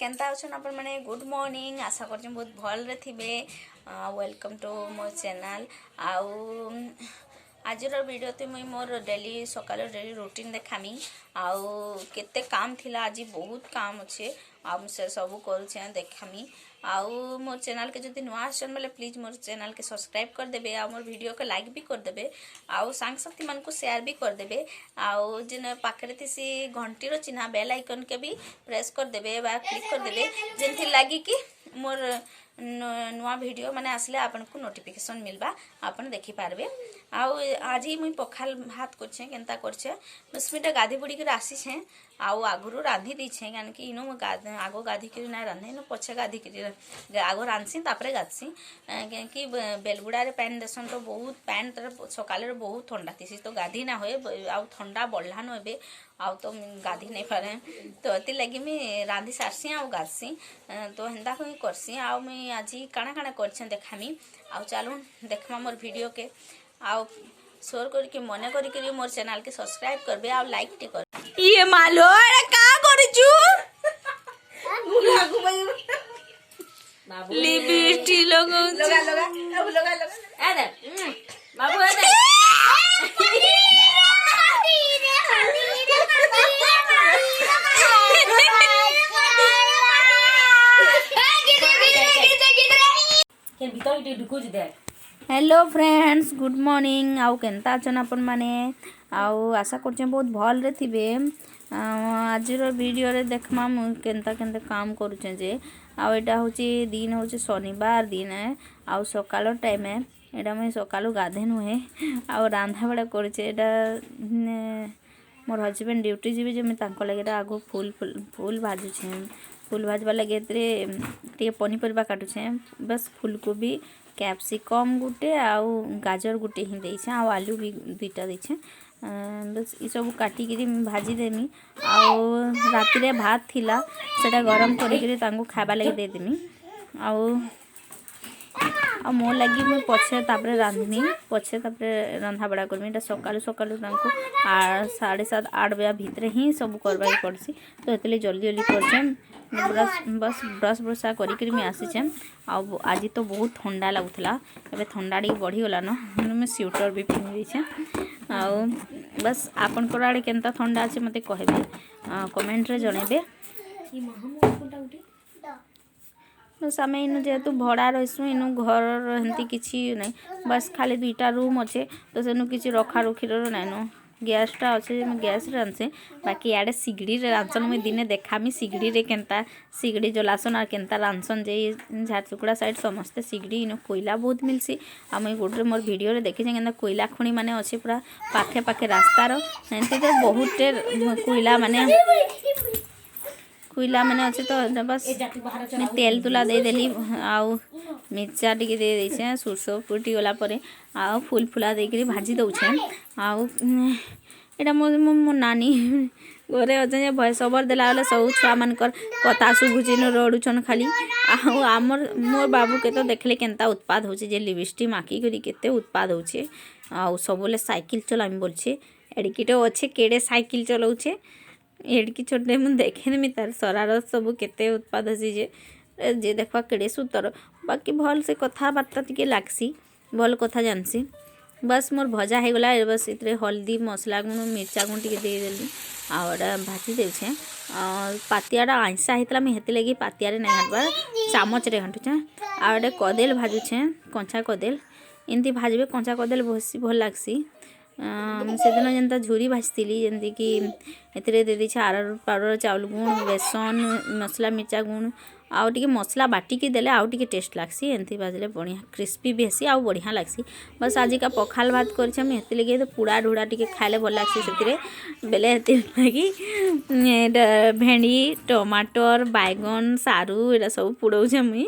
केनता अच्छन आपण माने good morning आशा कर बहुत भल रे थिबे। वेलकम टू मोर चैनल। आउ आज वीडियो ते मुई मोर डेली सकाल डेली रूटीन देखामी। आउ केते काम थिला आज बहुत काम अच्छे आउ से सब करूछे देखामी। आउ मोर चैनल के जदि नुआ आछन बेले प्लीज मोर चैनल के सब्सक्राइब कर देबे। आ मोर वीडियो के लाइक भी कर देबे। आउ सांग साथी मन को शेयर भी कर देबे। आउ जिन पाखरे थिसी घंटी रो चिन्हा बेल आइकन के भी प्रेस कर देबे बा क्लिक कर देबे जेंथि लागी कि मोर नुआ वीडियो माने आसले आपन को नोटिफिकेशन मिलबा आपन देखि पारबे। आउ आज ही मुई पखाल भात करछे केनता करछे बसमिटा गाधी बुड़ी के आसी छे। आउ आगुरु रांधी दी छे कान कि इनो आगो गाधी के ना रांधे नो पछे गाधी के आगो रांधसी तापरे गाधसी कि बेलगुड़ा रे पैन देसन तो बहुत पैन तर सकाले रे बहुत ठंडा थिसी तो गाधी ना होए आउ ठंडा बढ़ला न हेबे आउ तो गाधी नहीं पारे तो एति लगी मैं रांधी सारसी आउ गाधसी तो हेंदा कोई करसी। आउ मैं आज काना काना करछे देखामी। आउ चलो देखमा मोर वीडियो के आउ शेयर करके मने करी मोर चैनल के सब्सक्राइब करबे आउ लाइक टे कर। ये मालो अरे का करछु लिपस्टिक लगाउ लगा अरे बाबू अरे हेलो फ्रेंड्स गुड मॉर्निंग। आउ केनता अछन आपण माने आउ आशा करछे बहुत भल रे थिबे। आज वीडियो रे देखमा मु केनता केनता काम करूछे जे आउ एटा होची दिन होची शनिवार दिन है आउ सकालो टाइम है एटा मैं सकालो गाधेन हुए आउ रांधा बड़ा करछे एटा मोर हस्बैंड ड्यूटी जीवे जे मैं तांको लगे आगो फूल भाजुछे फूल भाजवा लगे टे पनीपरिया काटुछे बस फूलकोबी कैप्सिकम गुटे आउ गाजर गुटे ही देछे आउ आलू भी दुईटा देछे बस ये सब काटिकी भाजी देमी। आउ राति रे भात थिला सेटा गरम करिकरी तांको खाबा लगे दे देमी। आउ मोर लगी मैं पछे तापरे रांधनी पछे तापरे रंधा बड़ा करमी। एटा सकालु सकालु तांको 7:30 8 बजे भितर ही सब करबा पड़सी तो एतले जल्दी जल्दी करछे बस ब्रश करिकरी मैं आसीछे। आउ आज तो बहुत ठंडा लागुथला एबे ठंडा डी बढ़ी गला न मैं स्वेटर भी पिन्हि देछे। आउ बस आपन कोराडे केनता ठंडा আছে मते कहबे कमेंट रे जणेबे। बस आम इन जेहेतु भड़ा रहीसु इनु घर हेंती किसी ना बस खाली 2टा रूम अच्छे तो सेनु किसी रखा रुखीर नाइन गैसटा अच्छे गैस रांधे बाकी आड़े सिगड़ी रांधसन मुझे दिने देखामी सिगड़ी रे केनता सिगड़ी जलासन और केनता रांधसन जे झारसुगुड़ा साइड समस्ते सिगड़ी इन कोयला बहुत मिलसी आ मुई गोटे मोर वीडियो रे देखी केनता कोयला खणी माने अच्छे पूरा पाखे पाखे रास्तार एमती तो बहुत कोयला माने अच्छे तो बस मैं तेल तुला दे देली आउ मिर्चा टिके दे देछे सुरसो फुटी गला परे आउ फूल फुला देकरी भाजी दउछे। आउ एटा मो नानी घरे अच्छे भयस ओवर देला बेले सब छुआ मानकर कथा शुभुची न रडुछन खाली आउ आमर मोर बाबू के तो देखले केनता उत्पाद होचे जे लिपस्टिक माकी करी केते उत्पाद होचे आउ सबले साइकिल चलामी बोलछे एडिकिटो अच्छे केड़े साइकिल चलाउछे एडकी छोटे मुझे देखे मी तार शरारत सब केते उत्पाद अच्छी जे देखा केड़े सुतर बाकी भल से कथबार्ता टिके लागसी भल कथा जानसी। बस मोर भजा हो गला बस इतरे हल्दी मसला गुण मिर्चा गुण टिके दे देली आउटा भाजी देछे पातियाटा आइंसा होता मुझे हेती लगी पातिया नहीं हाटबार चामच रे हाटुछे आउटे कदेल भाजुछे कंचा कदेल एमती भाजबे कंचा कदेल बहुत भल लागसी। से दिन जनता झूरी भाजती जमी कि एतिरे दे देछे अरारोट पाउडर चाउल गुण बेसन मसला मिर्चा गुण आउ टिके मसला बाटिकी देले आउ टिके टेस्ट लागसी एमती भाजले बढ़िया क्रिस्पी भी हेसी आउ बढ़िया लागसी। बस आज का पखाल भात करछे मैं हेती लगे तो पुड़ा ढुड़ा टिके खाइले भल लागसी सेतिरे बेले हेती लगी भेंडी टमाटर बैगन सारू एटा सब पुड़ौछे मुई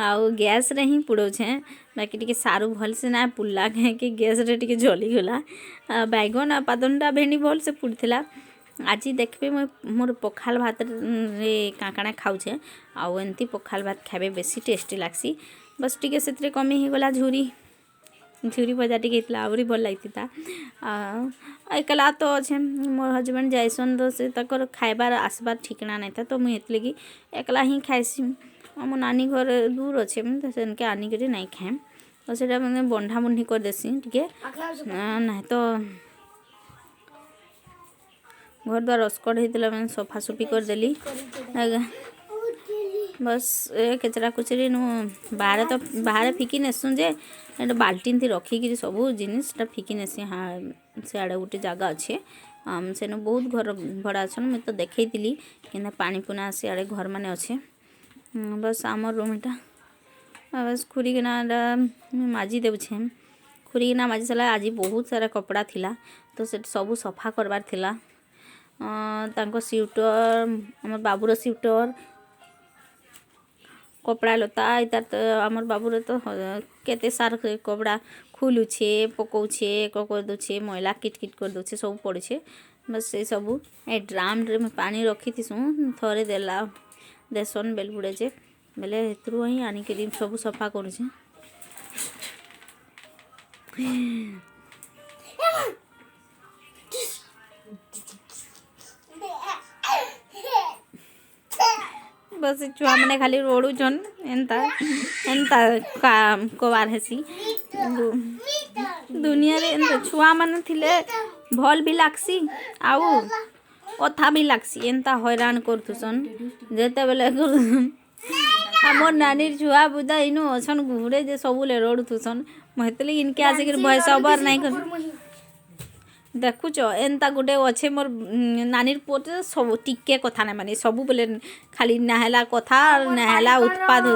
आउ गैस रे ही पुड़ौछे बाकी टिके सारू भल से ना पुल्ला कि गैस रे टिके जली गला बैगन आ पादनटा भेंडी भल से पुड़थिला। आज देखबे मोर पखाल भात रे काकाना खाऊछे आउ एंती पखाल भात खाबे बेसी टेस्टी लागसी बस टिके सेतरे कमी ही गला झूरी झुरी भजा टी आहरी भल लगी एकला तो अच्छे मोर हजबैंड जाइसन तो से तकर खाइबार आसबार ठिकना नहीं था तो मुझे लगी एकला ही खाइसी मो नानी घर दूर अच्छे तो से आनिक नहीं खाएम तो से मैंने बंधा बुंधी कर देसी टे ना तो घर द्वार अस्कड़ होता मैंने सफासफी करदेली बस ए केचरा कुचरी नु बाहर फिकी नेसुँ जे बाल्टीन थी रखिकी सब जिनटा फिकी नेसी हाँ सियाड़े गोटे जगह अच्छे सेनु बहुत घर भड़ा अच्छन मुझे तो देखी कि पानी पुना सियाड़े घर मान अच्छे बस आमर रूम एटा बस खुरीकिना माजी देछे खुरीकिना माजी सारा आज बहुत सारा कपड़ा थिला तो से सब सफा करबार थिला तांको स्वेटर आम बाबूर स्वेटर कपड़ा लता इतार तो आमर बाबूर तो केते सार कपड़ा खुलुछे पकाउछे कर दूचे मैला किटकिट कर दूचे सब पड़े बस से सब ए ड्राम रे में पानी रखी थी थरे देला देसन बेल बुड़े जे बेले हेतु ही आनिक सब सफा करुचे बस छुआ मैंने खाली रोड़ुचन एंता एंता काम कबार हेसी दुनिया रे एंता छुआ मैंने थिले भल भी लागसी आउ कथा भी लागसी एंता हैरान करथुसन जेते बेले हमर नानी छुआ बुदा इनु अछन घुरे जे सबुले रोड़ुथुसन महतले इनके आसिक भय सबर नहीं कर देखुच एंता गोटे अच्छे मोर नानीर पुओ सब टिके कथा ना माने सबु बेले खाली नाहला कथा नाहला उत्पाद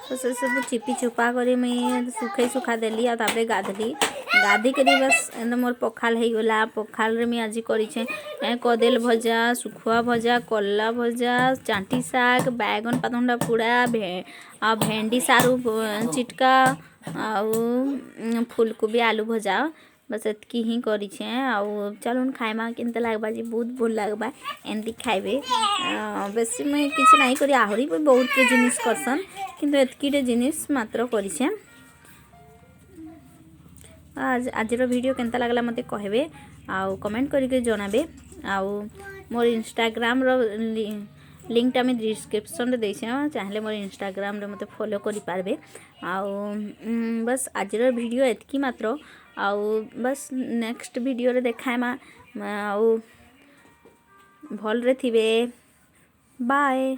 तो से सब चिपी चुपा कर सुखे सुखा देली और गाधली गाधी करी बस मोर पखाल हो गला। पखाल रे मैं आज करिछे कदेल भजा, सुखुआ भजा, कल्ला भजा, चांटी साग, बैगन पातंडा पुड़ा, आ भेंडी सारू चिटका, आउ फूलकोबी आलू भजा। बस एतकी ही करिछे। आउ चलून खाइमा केनता लागबा जी बहुत भल लागबा एमती खाइबे। बेसी मैं किछि नाही करी आहुरी बहुत जिनिस करसन किंतु एतकी जिनिस मात्र करिछे। आजर वीडियो केनता लागला मते कहबे आउ कमेंट करके जनाबे। आउ मोर इंस्टाग्राम रो लिंक टा मैं डिस्क्रिप्शन रे देछे, चाहले मोर इंस्टाग्राम रे मते फॉलो करि पारबे। आउ बस आजर वीडियो एतकी मात्र। आउ बस नेक्स्ट वीडियो रे देखाइमा। आउ भल रे थिबे। बाय।